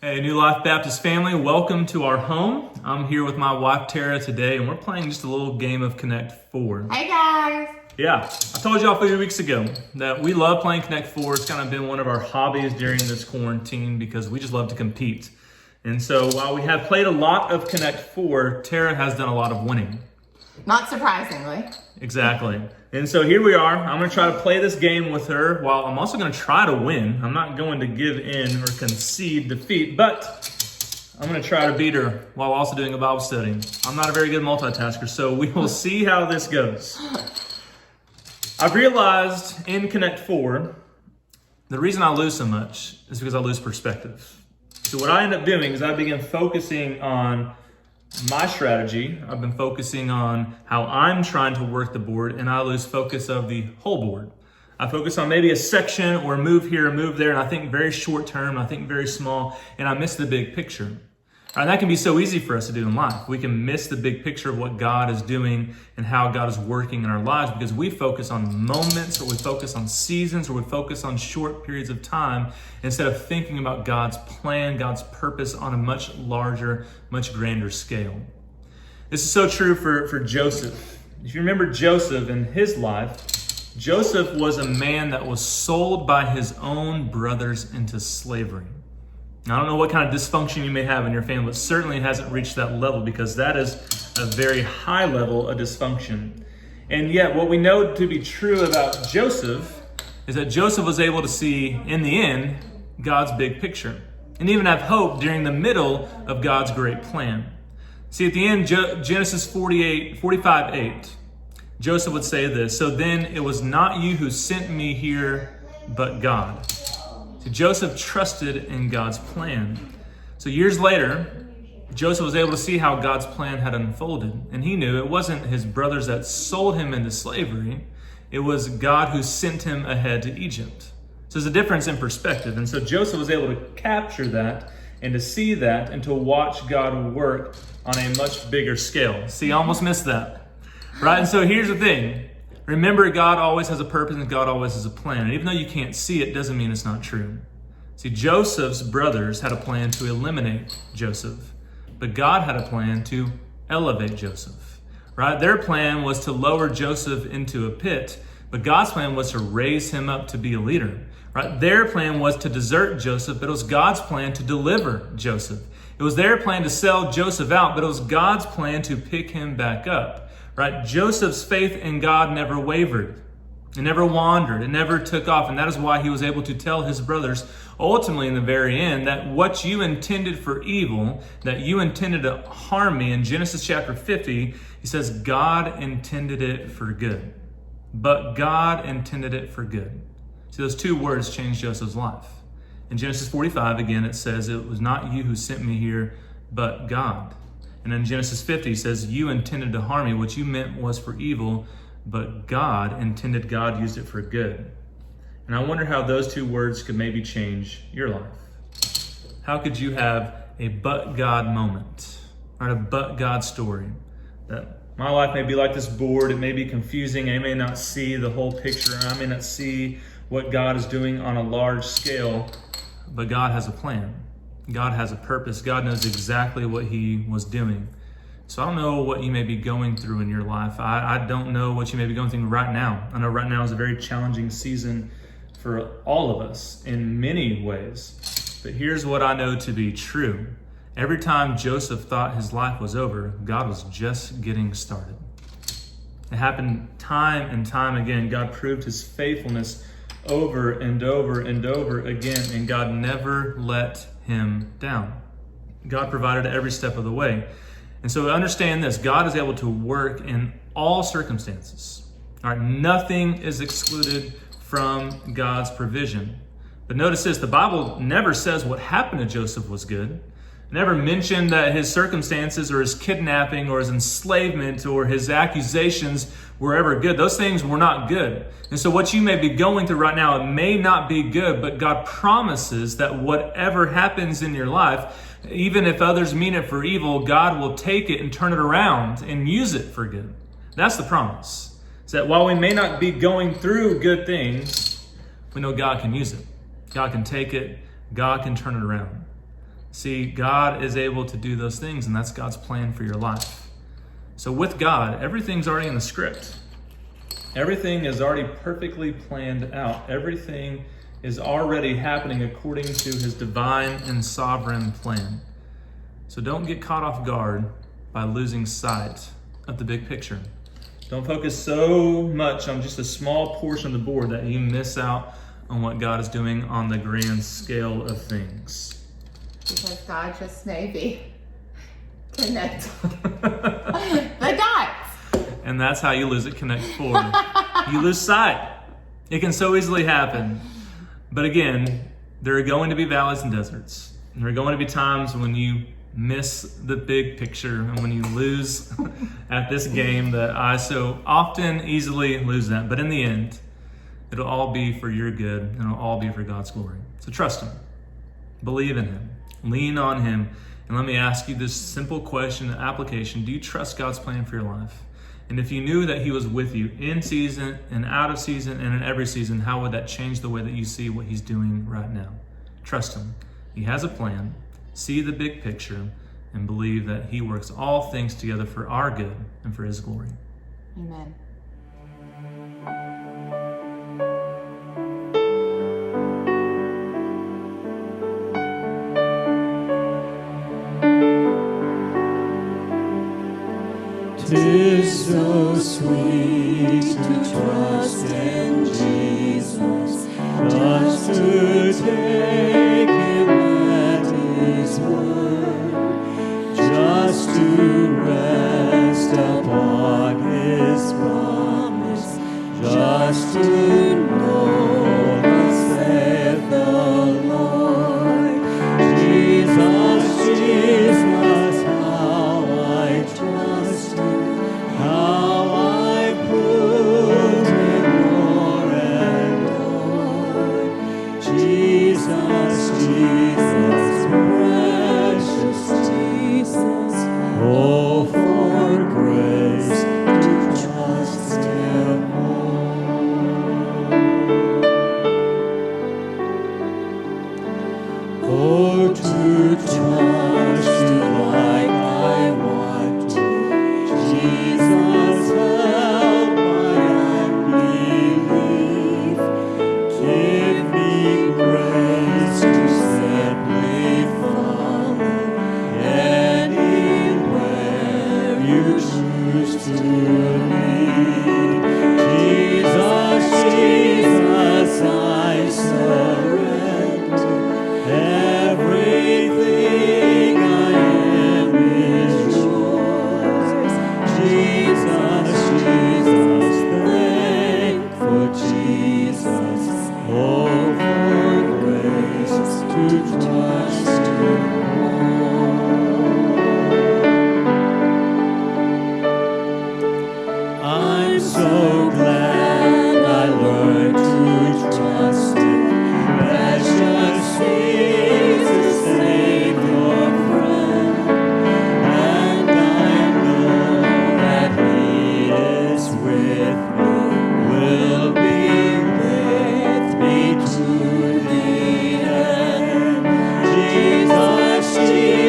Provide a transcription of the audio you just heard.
Hey, New Life Baptist family, welcome to our home. I'm here with my wife Tara today, and we're playing just a little game of Connect 4. Hey guys! Yeah, I told y'all a few weeks ago that we love playing Connect 4. It's kind of been one of our hobbies during this quarantine because we just love to compete. And so while we have played a lot of Connect 4, Tara has done a lot of winning. Not surprisingly. Exactly. And so here we are. I'm going to try to play this game with her while I'm also going to try to win. I'm not going to give in or concede defeat, but I'm going to try to beat her while also doing a Bible study. I'm not a very good multitasker, so we will see how this goes. I've realized in Connect 4, the reason I lose so much is because I lose perspective. So what I end up doing is I begin focusing on my strategy. I've been focusing on how I'm trying to work the board, and I lose focus of the whole board. I focus on maybe a section or a move here, a move there, and I think very short term, I think very small, and I miss the big picture. And that can be so easy for us to do in life. We can miss the big picture of what God is doing and how God is working in our lives because we focus on moments, or we focus on seasons, or we focus on short periods of time instead of thinking about God's plan, God's purpose on a much larger, much grander scale. This is so true for Joseph. If you remember Joseph in his life, Joseph was a man that was sold by his own brothers into slavery. Now, I don't know what kind of dysfunction you may have in your family, but certainly it hasn't reached that level because that is a very high level of dysfunction. And yet what we know to be true about Joseph is that Joseph was able to see, in the end, God's big picture and even have hope during the middle of God's great plan. See, at the end, Genesis 45:8, Joseph would say this, "So then it was not you who sent me here, but God." See, Joseph trusted in God's plan. So years later, Joseph was able to see how God's plan had unfolded. And he knew it wasn't his brothers that sold him into slavery. It was God who sent him ahead to Egypt. So there's a difference in perspective. And so Joseph was able to capture that and to see that and to watch God work on a much bigger scale. See, I almost missed that. Right? And so here's the thing. Remember, God always has a purpose and God always has a plan. And even though you can't see it, doesn't mean it's not true. See, Joseph's brothers had a plan to eliminate Joseph, but God had a plan to elevate Joseph, right? Their plan was to lower Joseph into a pit, but God's plan was to raise him up to be a leader, right? Their plan was to desert Joseph, but it was God's plan to deliver Joseph. It was their plan to sell Joseph out, but it was God's plan to pick him back up. Right? Joseph's faith in God never wavered. It never wandered. It never took off. And that is why he was able to tell his brothers, ultimately in the very end, that what you intended for evil, that you intended to harm me, in Genesis chapter 50, he says, God intended it for good. But God intended it for good. See, those two words changed Joseph's life. In Genesis 45, again, it says, it was not you who sent me here, but God. And in Genesis 50, it says, you intended to harm me. What you meant was for evil, but God intended, God used it for good. And I wonder how those two words could maybe change your life. How could you have a but God moment, right? A but God story? That my life may be like this board. It may be confusing. I may not see the whole picture. I may not see what God is doing on a large scale, but God has a plan. God has a purpose. God knows exactly what he was doing. So I don't know what you may be going through in your life. I don't know what you may be going through right now. I know right now is a very challenging season for all of us in many ways. But here's what I know to be true. Every time Joseph thought his life was over, God was just getting started. It happened time and time again. God proved his faithfulness over and over and over again, and God never let him down. God provided every step of the way. And so understand this, God is able to work in all circumstances. All right, nothing is excluded from God's provision. But notice this, the Bible never says what happened to Joseph was good. It never mentioned that his circumstances or his kidnapping or his enslavement or his accusations were ever good. Those things were not good. And so what you may be going through right now, it may not be good, but God promises that whatever happens in your life, even if others mean it for evil, God will take it and turn it around and use it for good. That's the promise. It's that while we may not be going through good things, we know God can use it. God can take it. God can turn it around. See, God is able to do those things, and that's God's plan for your life. So with God, everything's already in the script. Everything is already perfectly planned out. Everything is already happening according to his divine and sovereign plan. So don't get caught off guard by losing sight of the big picture. Don't focus so much on just a small portion of the board that you miss out on what God is doing on the grand scale of things. Because God just maybe connect the dots. And that's how you lose it, connect forward. You lose sight. It can so easily happen. But again, there are going to be valleys and deserts. And there are going to be times when you miss the big picture and when you lose at this game that I so often easily lose at. But in the end, it'll all be for your good and it'll all be for God's glory. So trust him. Believe in him. Lean on him. And let me ask you this simple question, application. Do you trust God's plan for your life? And if you knew that he was with you in season and out of season and in every season, how would that change the way that you see what he's doing right now? Trust him. He has a plan. See the big picture and believe that he works all things together for our good and for his glory. Amen. Tis so sweet to trust in Jesus, just to take him at his word, just to rest upon his promise, just to know thus saith the Lord. Jesus, Jesus, how I trust him, how I prove him more and more. Jesus, Jesus, precious Jesus, oh, for grace to trust him more. Oh, to trust you like I want to. Jesus, help my unbelief. Give me grace to simply follow anywhere you choose to lead. Jesus, Jesus, I surrender. Everything I am is yours. Jesus, Jesus, thankful Jesus, oh, for grace to trust you more. I'm so glad I learned to trust him. Precious Jesus, Savior, friend, and I know that he is with me, will be with me to the end. Jesus, Jesus.